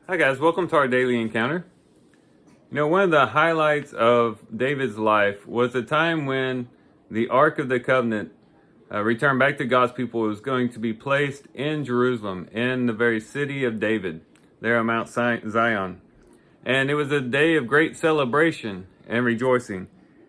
Hi guys, welcome to our daily encounter. One of the highlights of David's life was the time when the Ark of the Covenant returned back to God's people. It was going to be placed in Jerusalem, in the very city of David, there on Mount Zion. And it was a day of great celebration and rejoicing.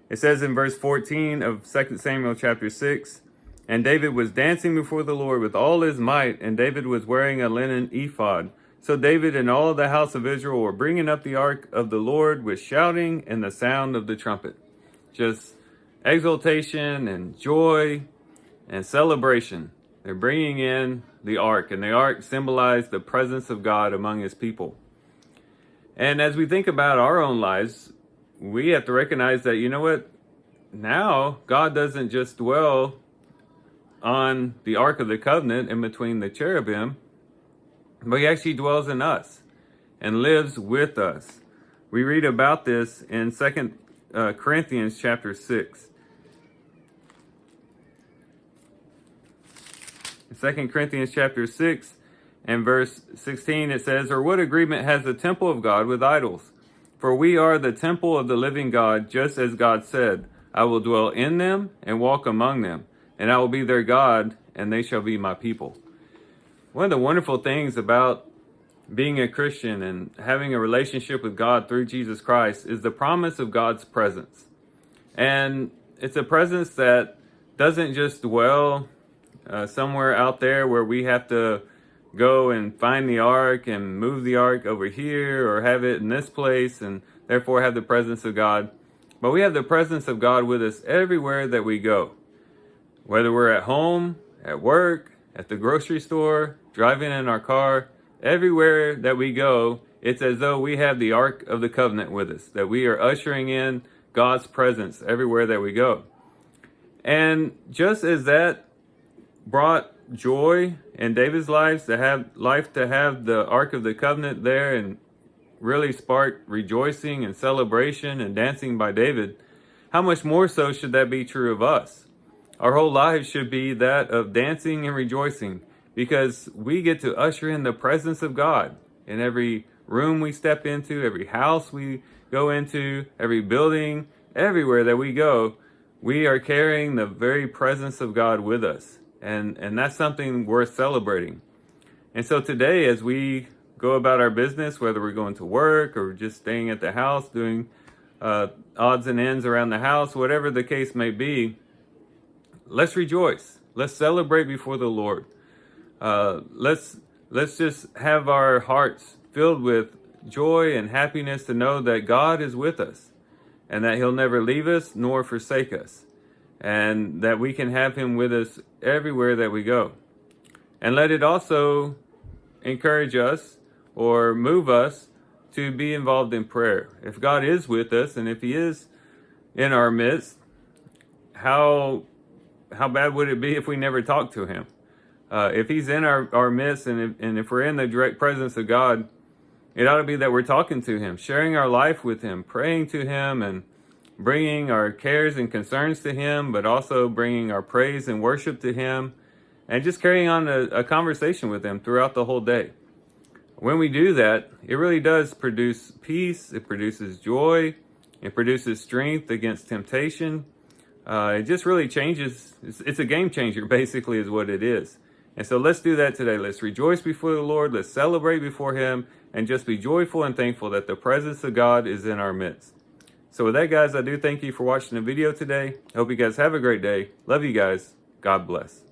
It says in verse 14 of 2 Samuel chapter 6, "And David was dancing before the Lord with all his might, and David was wearing a linen ephod. So David and all the house of Israel were bringing up the ark of the Lord with shouting and the sound of the trumpet." Just exultation and joy and celebration. They're bringing in the ark, and the ark symbolized the presence of God among his people. And as we think about our own lives, we have to recognize that, now God doesn't just dwell on the Ark of the Covenant in between the cherubim, but he actually dwells in us and lives with us. We read about this in 2 Corinthians chapter 6. In 2 Corinthians chapter 6 and verse 16 it says, "Or what agreement has the temple of God with idols? For we are the temple of the living God, just as God said, 'I will dwell in them and walk among them, and I will be their God, and they shall be my people.'" One of the wonderful things about being a Christian and having a relationship with God through Jesus Christ is the promise of God's presence. And it's a presence that doesn't just dwell somewhere out there where we have to go and find the ark and move the ark over here or have it in this place and therefore have the presence of God. But we have the presence of God with us everywhere that we go. Whether we're at home, at work, at the grocery store, driving in our car, everywhere that we go, it's as though we have the Ark of the Covenant with us, that we are ushering in God's presence everywhere that we go. And just as that brought joy in David's life to have the Ark of the Covenant there and really sparked rejoicing and celebration and dancing by David, how much more so should that be true of us? Our whole lives should be that of dancing and rejoicing, because we get to usher in the presence of God in every room we step into, every house we go into, every building, everywhere that we go. We are carrying the very presence of God with us. And that's something worth celebrating. And so today, as we go about our business, whether we're going to work or just staying at the house, doing odds and ends around the house, whatever the case may be, let's rejoice. Let's celebrate before the Lord. Let's just have our hearts filled with joy and happiness to know that God is with us and that he'll never leave us nor forsake us, and that we can have him with us everywhere that we go. And let it also encourage us or move us to be involved in prayer. If God is with us and if he is in our midst, how bad would it be if we never talked to him? If he's in our midst and if we're in the direct presence of God, it ought to be that we're talking to him, sharing our life with him, praying to him, and bringing our cares and concerns to him, but also bringing our praise and worship to him, and just carrying on a conversation with him throughout the whole day. When we do that, it really does produce peace, it produces joy, it produces strength against temptation. It just really changes. It's a game changer, basically, is what it is. And so let's do that today. Let's rejoice before the Lord. Let's celebrate before him and just be joyful and thankful that the presence of God is in our midst. So with that, guys, I do thank you for watching the video today. I hope you guys have a great day. Love you guys. God bless.